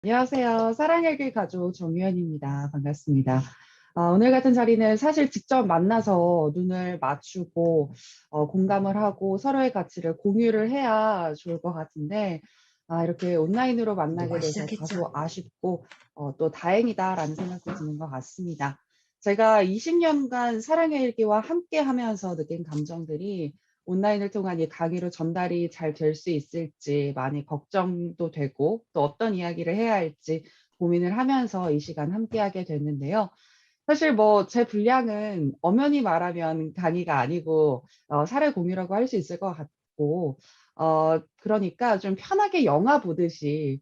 안녕하세요. 사랑의 길 가족 정유현입니다. 반갑습니다. 오늘 같은 자리는 사실 직접 만나서 눈을 맞추고 공감을 하고 서로의 가치를 공유를 해야 좋을 것 같은데 이렇게 온라인으로 만나게 녹화 돼서 시작했죠? 다소 아쉽고 또 다행이다라는 생각도 드는 것 같습니다. 제가 20년간 사랑의 일기와 함께 하면서 느낀 감정들이 온라인을 통한 이 강의로 전달이 잘 될 수 있을지 많이 걱정도 되고 또 어떤 이야기를 해야 할지 고민을 하면서 이 시간 함께하게 됐는데요. 사실 뭐 제 분량은 엄연히 말하면 강의가 아니고 사례 공유라고 할 수 있을 것 같고 그러니까 좀 편하게 영화 보듯이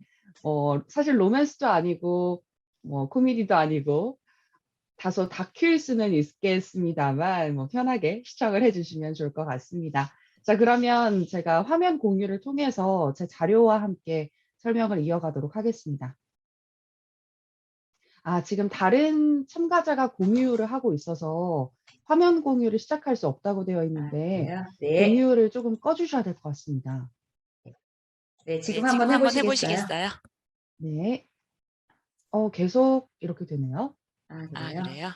사실 로맨스도 아니고 뭐 코미디도 아니고 다소 다큐일 수는 있겠습니다만 편하게 시청을 해 주시면 좋을 것 같습니다. 자, 그러면 제가 화면 공유를 통해서 제 자료와 함께 설명을 이어가도록 하겠습니다. 지금 다른 참가자가 공유를 하고 있어서 화면 공유를 시작할 수 없다고 되어 있는데 그래요? 네. 공유를 조금 꺼 주셔야 될 것 같습니다. 네, 네, 지금 지금 한번 해 한번 보시겠어요? 해보시겠어요? 네. 계속 이렇게 되네요. 아, 아, 그래요? 그래요?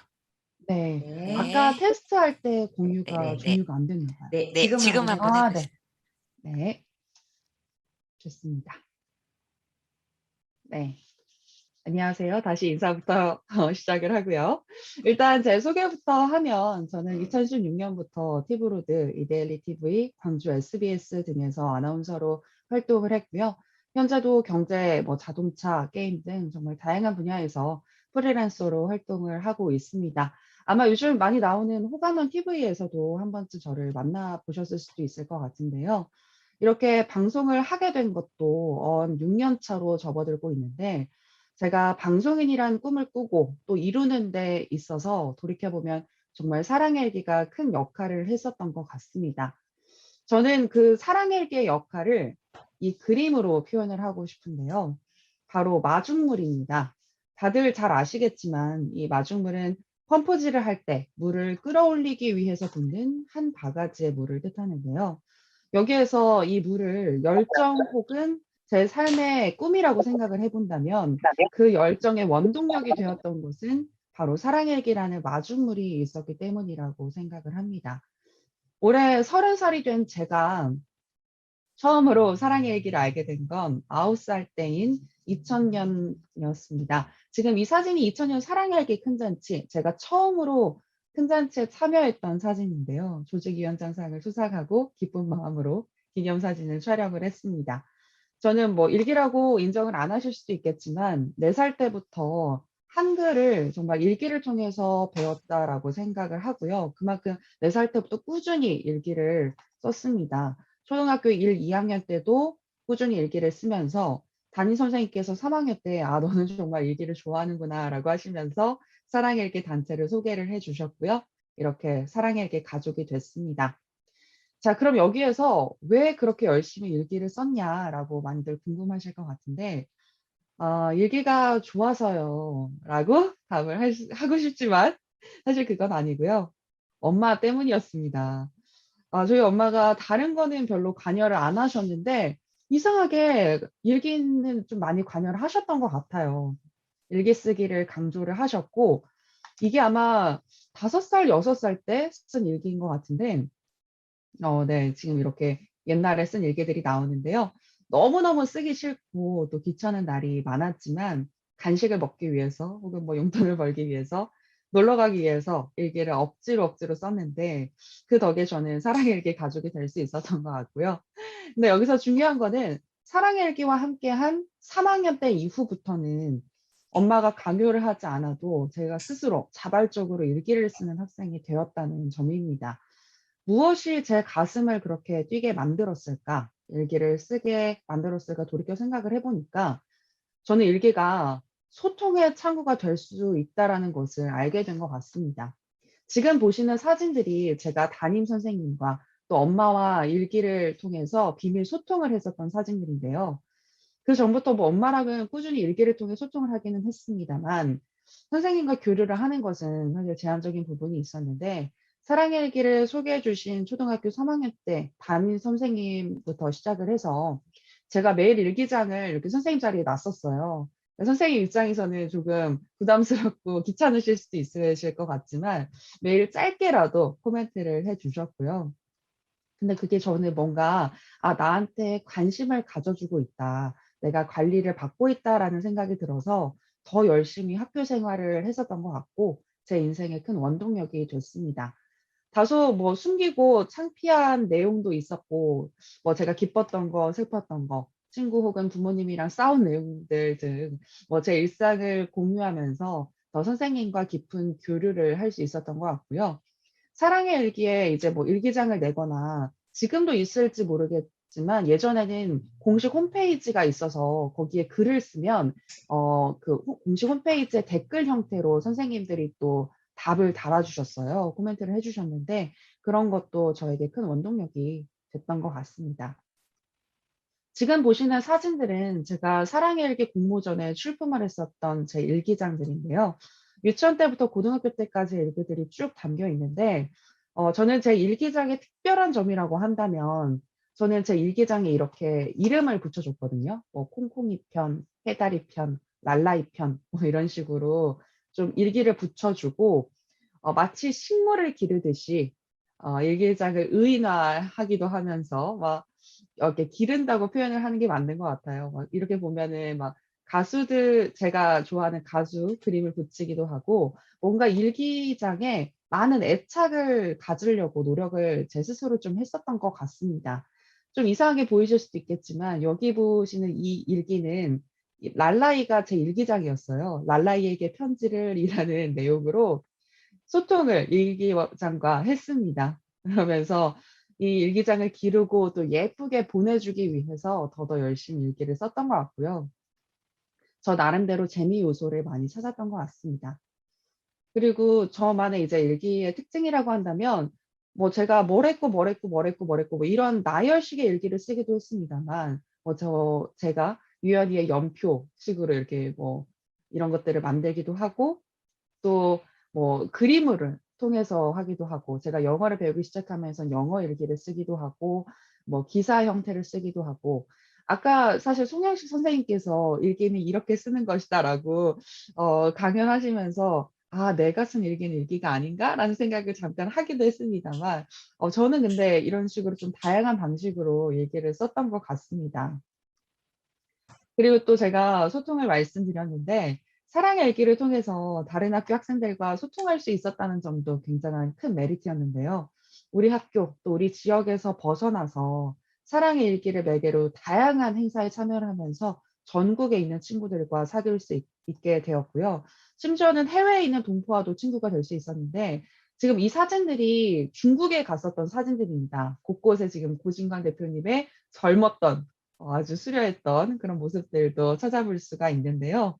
네. 네. 아까 네. 테스트할 때 공유가 네네네. 종료가 안 됐나 봐요. 네, 네, 지금 지금 한번 해 한번 보세요. 네. 해보세요. 네. 좋습니다. 네. 안녕하세요. 다시 인사부터 시작을 하고요. 일단 제 소개부터 하면 저는 2016년부터 티브로드, 이데일리 TV, 광주 SBS 등에서 아나운서로 활동을 했고요. 현재도 경제, 자동차, 게임 등 정말 다양한 분야에서 프리랜서로 활동을 하고 있습니다. 아마 요즘 많이 나오는 호가non TV에서도 한 번쯤 저를 만나보셨을 수도 있을 것 같은데요. 이렇게 방송을 하게 된 것도 6년 차로 접어들고 있는데 제가 방송인이란 꿈을 꾸고 또 이루는 데 있어서 돌이켜보면 정말 사랑의 일기가 큰 역할을 했었던 것 같습니다. 저는 그 사랑의 일기의 역할을 이 그림으로 표현을 하고 싶은데요. 바로 마중물입니다. 다들 잘 아시겠지만 이 마중물은 펌프질을 할 때 물을 끌어올리기 위해서 붓는 한 바가지의 물을 뜻하는데요. 여기에서 이 물을 열정 혹은 제 삶의 꿈이라고 생각을 해 본다면 그 열정의 원동력이 되었던 곳은 바로 사랑의 일기라는 마중물이 있었기 때문이라고 생각을 합니다. 올해 30살이 된 제가 처음으로 사랑의 일기를 알게 된 건 9살 때인 2000년이었습니다. 지금 이 사진이 2000년 사랑의 일기 큰 잔치, 제가 처음으로 큰 잔치에 참여했던 사진인데요. 조직위원장상을 수상하고 기쁜 마음으로 기념사진을 촬영을 했습니다. 저는 뭐 일기라고 인정을 안 하실 수도 있겠지만 4살 때부터 한글을 정말 일기를 통해서 배웠다라고 생각을 하고요. 그만큼 4살 때부터 꾸준히 일기를 썼습니다. 초등학교 1, 2학년 때도 꾸준히 일기를 쓰면서 담임 선생님께서 3학년 때 너는 정말 일기를 좋아하는구나라고 하시면서 사랑의 일기 단체를 소개를 해 주셨고요. 이렇게 사랑의 일기 가족이 됐습니다. 자, 그럼 여기에서 왜 그렇게 열심히 일기를 썼냐라고 많이들 궁금하실 것 같은데 일기가 좋아서요 라고 답을 하고 싶지만 사실 그건 아니고요. 엄마 때문이었습니다. 저희 엄마가 다른 거는 별로 관여를 안 하셨는데 이상하게 일기는 좀 많이 관여를 하셨던 것 같아요. 일기 쓰기를 강조를 하셨고 이게 아마 5살, 6살 때 쓴 일기인 것 같은데 네. 지금 이렇게 옛날에 쓴 일기들이 나오는데요. 너무너무 쓰기 싫고 또 귀찮은 날이 많았지만 간식을 먹기 위해서 혹은 뭐 용돈을 벌기 위해서 놀러 가기 위해서 일기를 억지로 썼는데 그 덕에 저는 사랑의 일기 가족이 될 수 있었던 것 같고요. 근데 여기서 중요한 거는 사랑의 일기와 함께한 3학년 때 이후부터는 엄마가 강요를 하지 않아도 제가 스스로 자발적으로 일기를 쓰는 학생이 되었다는 점입니다. 무엇이 제 가슴을 그렇게 뛰게 만들었을까? 일기를 쓰게 만들었을까 돌이켜 생각을 해 보니까 저는 일기가 소통의 창구가 될 수 있다라는 것을 알게 된 것 같습니다. 지금 보시는 사진들이 제가 담임 선생님과 또 엄마와 일기를 통해서 비밀 소통을 했었던 사진들인데요. 그전부터 뭐 엄마랑은 꾸준히 일기를 통해 소통을 하기는 했습니다만 선생님과 교류를 하는 것은 사실 제한적인 부분이 있었는데 사랑의 일기를 소개해 주신 초등학교 3학년 때 담임 선생님부터 시작을 해서 제가 매일 일기장을 이렇게 선생님 자리에 놨었어요. 선생님 입장에서는 조금 부담스럽고 귀찮으실 수도 있으실 것 같지만 매일 짧게라도 코멘트를 해 주셨고요. 근데 그게 저는 뭔가 '아 나한테 관심을 가져 주고 있다. 내가 관리를 받고 있다.'라는 생각이 들어서 더 열심히 학교 생활을 했었던 것 같고 제 인생의 큰 원동력이 됐습니다. 다소 뭐 숨기고 창피한 내용도 있었고 뭐 제가 기뻤던 거 슬펐던 거 친구 혹은 부모님이랑 싸운 내용들 등 뭐 제 일상을 공유하면서 더 선생님과 깊은 교류를 할 수 있었던 것 같고요. 사랑의 일기에 이제 뭐 일기장을 내거나 지금도 있을지 모르겠지만 예전에는 공식 홈페이지가 있어서 거기에 글을 쓰면 그 공식 홈페이지에 댓글 형태로 선생님들이 또 답을 달아 주셨어요. 코멘트를 해 주셨는데 그런 것도 저에게 큰 원동력이 됐던 것 같습니다. 지금 보시는 사진들은 제가 사랑의 일기 공모전에 출품을 했었던 제 일기장들인데요. 유치원 때부터 고등학교 때까지의 일기들이 쭉 담겨 있는데 저는 제 일기장의 특별한 점이라고 한다면 저는 제 마일기장에 이렇게 이름을 붙여 줬거든요. 뭐 콩콩이 편, 해다리 편, 랄라이 편 뭐 이런 식으로 좀 일기를 붙여 주고 마치 식물을 기르듯이 일기장을 의인화하기도 하면서 막 이렇게 기른다고 표현을 하는 게 맞는 것 같아요. 막 이렇게 보면은 막 가수들 제가 좋아하는 가수 그림을 붙이기도 하고 뭔가 일기장에 많은 애착을 가지려고 노력을 제 스스로 좀 했었던 것 같습니다. 좀 이상하게 보이실 수도 있겠지만 여기 보시는 이 일기는 이 랄라이가 제 일기장이었어요. 랄라이에게 편지를 이라는 내용으로 소통을 일기장과 했습니다. 그러면서 이 일기장을 기르고 또 예쁘게 보내주기 위해서 더더 열심히 일기를 썼던 것 같고요. 저 나름대로 재미 요소를 많이 찾았던 것 같습니다. 그리고 저만의 이제 일기의 특징이라고 한다면 뭐 제가 뭘 했고, 뭘 했고, 뭘 했고, 뭘 했고 뭐 이런 나열식의 일기를 쓰기도 했습니다만 제가 유연히의 연표식으로 이렇게 뭐 이런 것들을 만들기도 하고 또 뭐 그림을 통해서 하기도 하고 제가 영어를 배우기 시작하면서 영어 일기를 쓰기도 하고 뭐 기사 형태를 쓰기도 하고 아까 사실 송영식 선생님께서 "일기는 이렇게 쓰는 것이다."라고 강연하시면서 '아 내가 쓴 일기는 일기가 아닌가?'라는 생각을 잠깐 하기도 했습니다만 저는 근데 이런 식으로 좀 다양한 방식으로 일기를 썼던 것 같습니다. 그리고 또 제가 소통을 말씀드렸는데 사랑의 일기를 통해서 다른 학교 학생들과 소통할 수 있었다는 점도 굉장한 큰 메리트였는데요. 우리 학교 또 우리 지역에서 벗어나서 사랑의 일기를 매개로 다양한 행사에 참여를 하면서 전국에 있는 친구들과 사귈 수 있게 되었고요. 심지어는 해외에 있는 동포와도 친구가 될 수 있었는데 지금 이 사진들이 중국에 갔었던 사진들입니다. 곳곳에 지금 고진관 대표님의 젊었던 아주 수려했던 그런 모습들도 찾아볼 수가 있는데요.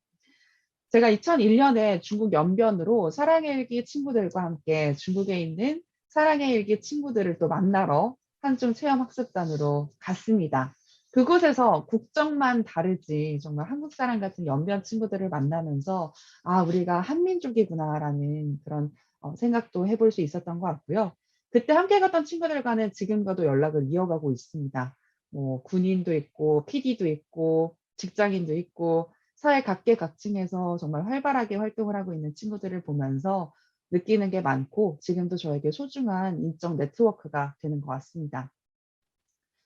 제가 2001 년에 중국 연변으로 사랑의 일기 친구들과 함께 중국에 있는 사랑의 일기 친구들을 또 만나러 한중 체험 학습단으로 갔습니다. 그곳에서 국적만 다르지 정말 한국 사람 같은 연변 친구들을 만나면서 '아 우리가 한민족이구나.'라는 그런 생각도 해볼 수 있었던 것 같고요. 그때 함께 갔던 친구들과는 지금과도 연락을 이어가고 있습니다. 뭐 군인도 있고 PD도 있고 직장인도 있고 사회 각계각층에서 정말 활발하게 활동을 하고 있는 친구들을 보면서 느끼는 게 많고 지금도 저에게 소중한 인적 네트워크가 되는 것 같습니다.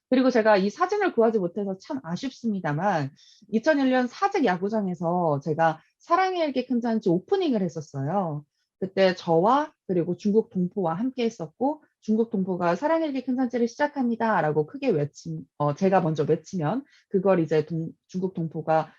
그리고 제가 이 사진을 구하지 못해서 참 아쉽습니다만 2001년 사직 야구장에서 제가 사랑의 일기 큰 잔치 오프닝을 했었어요. 그때 저와 그리고 중국 동포와 함께 했었고 중국 동포가 "사랑의 일기 큰 잔치를 시작합니다."라고 크게 제가 먼저 외치면 그걸 이제 중국 동포가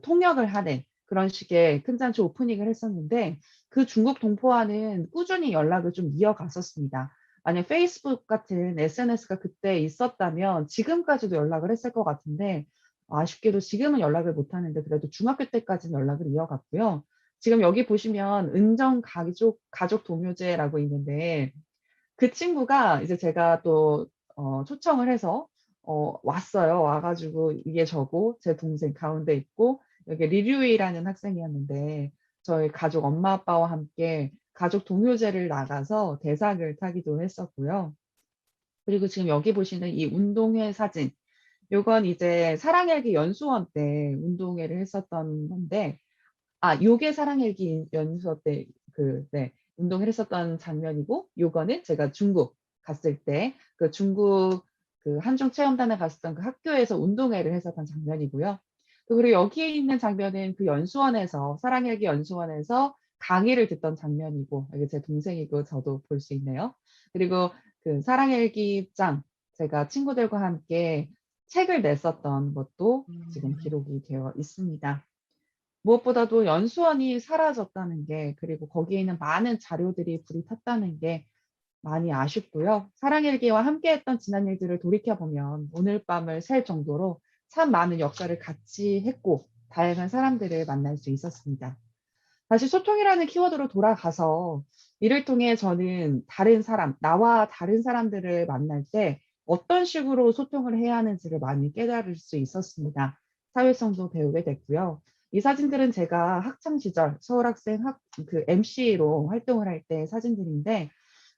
통역을 하는 그런 식의 큰 잔치 오프닝을 했었는데 그 중국 동포와는 꾸준히 연락을 좀 이어갔었습니다. 만약 페이스북 같은 SNS가 그때 있었다면 지금까지도 연락을 했을 것 같은데 아쉽게도 지금은 연락을 못 하는데 그래도 중학교 때까지는 연락을 이어갔고요. 지금 여기 보시면 은정 가족 동요제라고 있는데 그 친구가 이제 제가 또 초청을 해서 왔어요. 와 가지고 이게 저고 제 동생 가운데 있고 여기 리류이라는 학생이었는데 저희 가족 엄마 아빠와 함께 가족 동요제를 나가서 대상을 타기도 했었고요. 그리고 지금 여기 보시는 이 운동회 사진 요건 이제 사랑일기 연수원 때 운동회를 했었던 건데, 요게 사랑일기 연수원 때 네, 운동을 했었던 장면이고, 요거는 제가 중국 갔을 때 그 중국 그 한중 체험단에 갔었던 그 학교에서 운동회를 했었던 장면이고요. 또 그리고 여기에 있는 장면은 그 연수원에서 사랑일기 연수원에서 강의를 듣던 장면이고, 이게 제 동생이고 저도 볼 수 있네요. 그리고 그 사랑일기장 제가 친구들과 함께 책을 냈었던 것도 지금 기록이 되어 있습니다. 무엇보다도 연수원이 사라졌다는 게, 그리고 거기에 있는 많은 자료들이 불이 탔다는 게 많이 아쉽고요. 사랑일기와 함께했던 지난 일들을 돌이켜보면 오늘 밤을 샐 정도로 참 많은 역사를 같이 했고 다양한 사람들을 만날 수 있었습니다. 다시 소통이라는 키워드로 돌아가서 이를 통해 저는 다른 사람, 나와 다른 사람들을 만날 때 어떤 식으로 소통을 해야 하는지를 많이 깨달을 수 있었습니다. 사회성도 배우게 됐고요. 이 사진들은 제가 학창 시절 서울학생 MC로 활동을 할 때 사진들인데,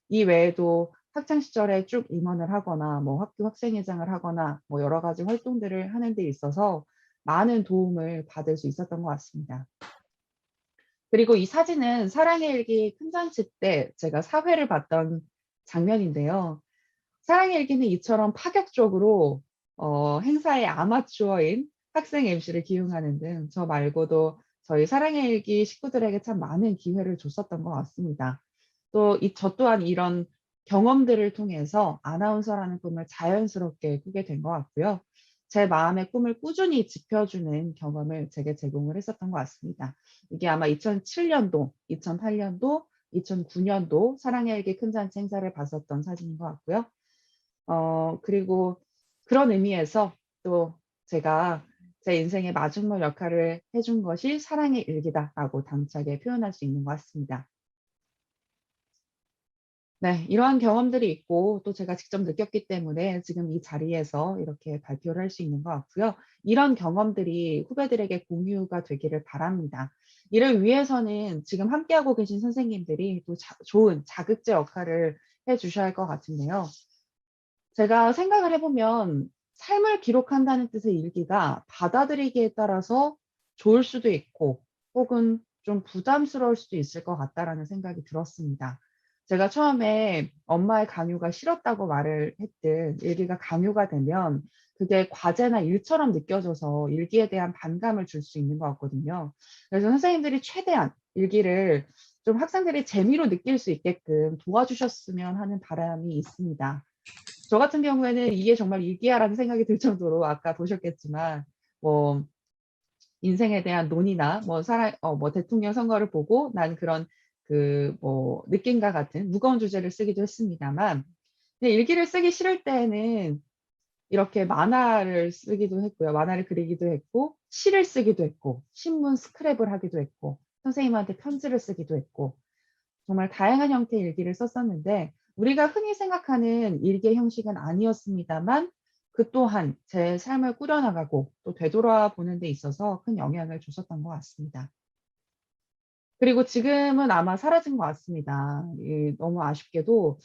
이 외에도 학창 시절에 쭉 임원을 하거나 뭐 학교 학생회장을 하거나 뭐 여러 가지 활동들을 하는 데 있어서 많은 도움을 받을 수 있었던 것 같습니다. 그리고 이 사진은 사랑의 일기 큰잔치 때 제가 사회를 봤던 장면인데요. 사랑의 일기는 이처럼 파격적으로 행사의 아마추어인 학생 MC를 기용하는 등 저 말고도 저희 사랑의 일기 식구들에게 참 많은 기회를 줬었던 것 같습니다. 또 저 또한 이런 경험들을 통해서 아나운서라는 꿈을 자연스럽게 꾸게 된 것 같고요. 제 마음의 꿈을 꾸준히 지켜주는 경험을 제게 제공을 했었던 것 같습니다. 이게 아마 2007년도, 2008년도, 2009년도 사랑의 일기 큰잔치 행사를 봤었던 사진인 것 같고요. 그리고 그런 의미에서 또 제가 제 인생의 마중물 역할을 해준 것이 사랑의 일기다라고 당차게 표현할 수 있는 것 같습니다. 네, 이러한 경험들이 있고 또 제가 직접 느꼈기 때문에 지금 이 자리에서 이렇게 발표를 할 수 있는 것 같고요. 이런 경험들이 후배들에게 공유가 되기를 바랍니다. 이를 위해서는 지금 함께하고 계신 선생님들이 또 좋은 자극제 역할을 해 주셔야 할 것 같은데요. 제가 생각을 해보면 삶을 기록한다는 뜻의 일기가 받아들이기에 따라서 좋을 수도 있고 혹은 좀 부담스러울 수도 있을 것 같다라는 생각이 들었습니다. 제가 처음에 엄마의 강요가 싫었다고 말을 했듯 일기가 강요가 되면 그게 과제나 일처럼 느껴져서 일기에 대한 반감을 줄 수 있는 것 같거든요. 그래서 선생님들이 최대한 일기를 좀 학생들이 재미로 느낄 수 있게끔 도와주셨으면 하는 바람이 있습니다. 저 같은 경우에는 이게 정말 일기야라는 생각이 들 정도로 아까 보셨겠지만 뭐 인생에 대한 논의나 뭐 대통령 선거를 보고 난 그런 뭐 느낌과 같은 무거운 주제를 쓰기도 했습니다만, 근데 일기를 쓰기 싫을 때에는 이렇게 만화를 쓰기도 했고요. 만화를 그리기도 했고 시를 쓰기도 했고 신문 스크랩을 하기도 했고 선생님한테 편지를 쓰기도 했고 정말 다양한 형태의 일기를 썼었는데, 우리가 흔히 생각하는 일기의 형식은 아니었습니다만 그 또한 제 삶을 꾸려나가고 또 되돌아보는 데 있어서 큰 영향을 줬었던 것 같습니다. 그리고 지금은 아마 사라진 것 같습니다. 너무 아쉽게도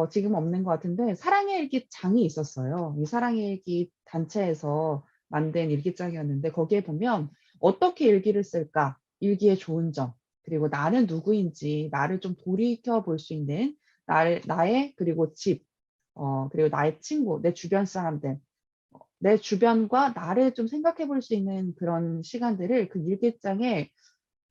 지금 없는 것 같은데 사랑의 일기장이 있었어요. 이 사랑의 일기 단체에서 만든 일기장이었는데 거기에 보면 어떻게 일기를 쓸까? 일기의 좋은 점, 그리고 나는 누구인지 나를 좀 돌이켜 볼 수 있는 나의 그리고 집, 그리고 나의 친구, 내 주변 사람들, 내 주변과 나를 좀 생각해 볼 수 있는 그런 시간들을 그 일기장에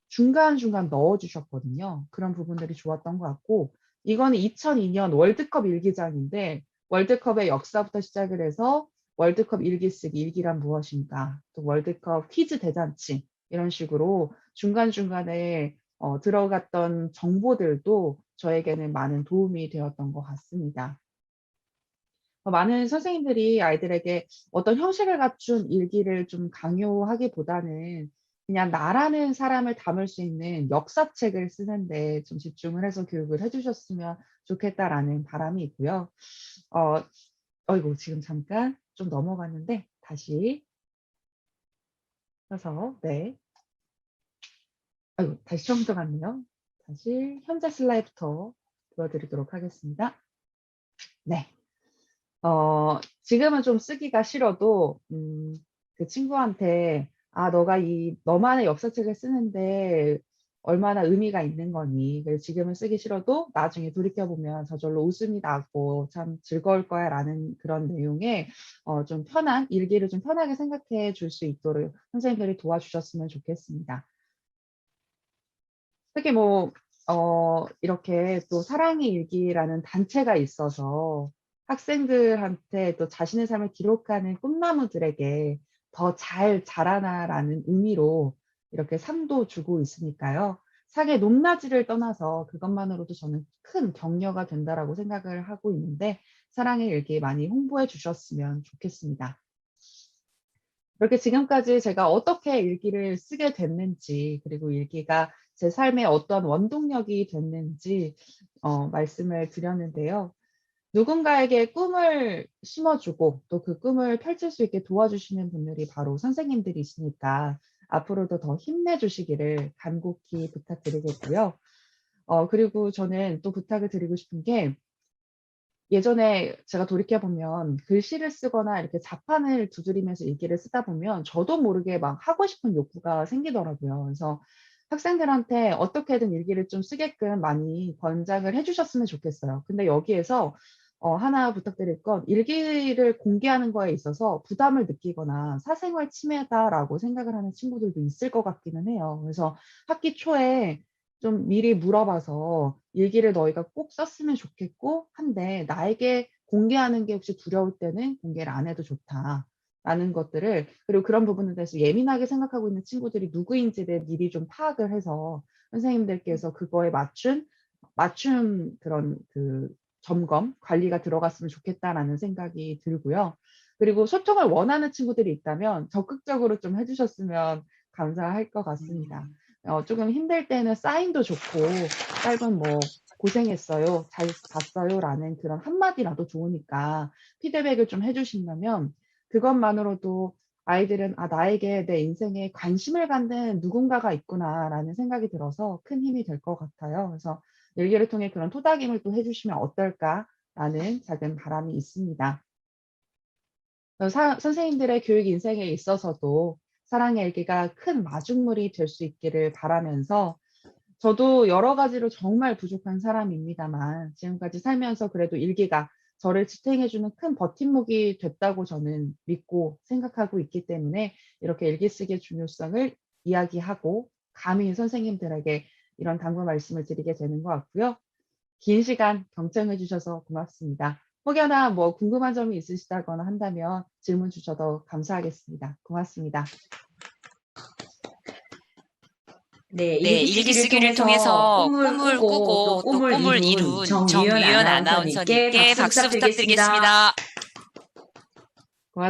중간중간 넣어 주셨거든요. 그런 부분들이 좋았던 것 같고, 이거는 2002년 월드컵 일기장인데 월드컵의 역사부터 시작을 해서 월드컵 일기 쓰기, 일기란 무엇인가, 또 월드컵 퀴즈 대잔치 이런 식으로 중간중간에 들어갔던 정보들도 저에게는 많은 도움이 되었던 것 같습니다. 많은 선생님들이 아이들에게 어떤 형식을 갖춘 일기를 좀 강요하기보다는 그냥 나라는 사람을 담을 수 있는 역사책을 쓰는 데 좀 집중을 해서 교육을 해 주셨으면 좋겠다라는 바람이 있고요. 어 어이고 지금 잠깐 좀 넘어갔는데 다시 펴서, 네. 아이고 다시 처음부터 갔네요. 다시 현재 슬라이드부터 보여 드리도록 하겠습니다. 네. 지금은 좀 쓰기가 싫어도 그 친구한테 "아 너가 이 너만의 역사책을 쓰는데 얼마나 의미가 있는 거니. 그래서 지금은 쓰기 싫어도 나중에 돌이켜 보면 저절로 웃음이 나고 참 즐거울 거야."라는 그런 내용의 좀 편한 일기를 좀 편하게 생각해 줄 수 있도록 선생님들이 도와주셨으면 좋겠습니다. 특히 뭐 이렇게 또 사랑의 일기라는 단체가 있어서 학생들한테 또 자신의 삶을 기록하는 꿈나무들에게 더 잘 자라나라는 의미로 이렇게 상도 주고 있으니까요. 상의 높낮이를 떠나서 그것만으로도 저는 큰 격려가 된다라고 생각을 하고 있는데 사랑의 일기 많이 홍보해 주셨으면 좋겠습니다. 이렇게 지금까지 제가 어떻게 일기를 쓰게 됐는지, 그리고 일기가 제 삶에 어떤 원동력이 됐는지 말씀을 드렸는데요. 누군가에게 꿈을 심어주고 또 그 꿈을 펼칠 수 있게 도와주시는 분들이 바로 선생님들이시니까 앞으로도 더 힘내주시기를 간곡히 부탁드리겠고요. 그리고 저는 또 부탁을 드리고 싶은 게 예전에 제가 돌이켜 보면 글씨를 쓰거나 이렇게 자판을 두드리면서 일기를 쓰다 보면 저도 모르게 막 하고 싶은 욕구가 생기더라고요. 그래서 학생들한테 어떻게든 일기를 좀 쓰게끔 많이 권장을 해 주셨으면 좋겠어요. 근데 여기에서 하나 부탁드릴 건 일기를 공개하는 거에 있어서 부담을 느끼거나 '사생활 침해다.'라고 생각을 하는 친구들도 있을 것 같기는 해요. 그래서 학기 초에 좀 미리 물어봐서 "일기를 너희가 꼭 썼으면 좋겠고 한데 나에게 공개하는 게 혹시 두려울 때는 공개를 안 해도 좋다."라는 것들을, 그리고 그런 부분에 대해서 예민하게 생각하고 있는 친구들이 누구인지를 미리 좀 파악을 해서 선생님들께서 그거에 맞춤 그런 그 점검, 관리가 들어갔으면 좋겠다라는 생각이 들고요. 그리고 소통을 원하는 친구들이 있다면 적극적으로 좀 해 주셨으면 감사할 것 같습니다. 쪼금 힘들 때는 사인도 좋고 짧은 뭐 "고생했어요. 잘 봤어요."라는 그런 한마디라도 좋으니까 피드백을 좀 해 주신다면 그것만으로도 아이들은 '아 나에게 내 인생에 관심을 갖는 누군가가 있구나.'라는 생각이 들어서 큰 힘이 될 것 같아요. 그래서 '일기를 통해 그런 토닥임을 또 해 주시면 어떨까.'라는 작은 바람이 있습니다. 선생님들의 교육 인생에 있어서도 사랑의 일기가 큰 마중물이 될 수 있기를 바라면서, 저도 여러 가지로 정말 부족한 사람입니다만 지금까지 살면서 그래도 일기가 저를 지탱해 주는 큰 버팀목이 됐다고 저는 믿고 생각하고 있기 때문에 이렇게 일기 쓰기의 중요성을 이야기하고 감히 선생님들에게 이런 당부 말씀을 드리게 되는 것 같고요. 긴 시간 경청해 주셔서 고맙습니다. 혹여나 뭐 궁금한 점이 있으시다거나 한다면 질문 주셔도 감사하겠습니다. 고맙습니다. 네, 네, 일기 일기 쓰기를 쓰기를 통해서 통해서 꿈을 꿈을 꾸고 또 꾸고 또 꿈을 꿈을 이룬 이룬 정유연 정유연 아나운서님께 아나운서님께 박수 박수 부탁드리겠습니다. 부탁드리겠습니다.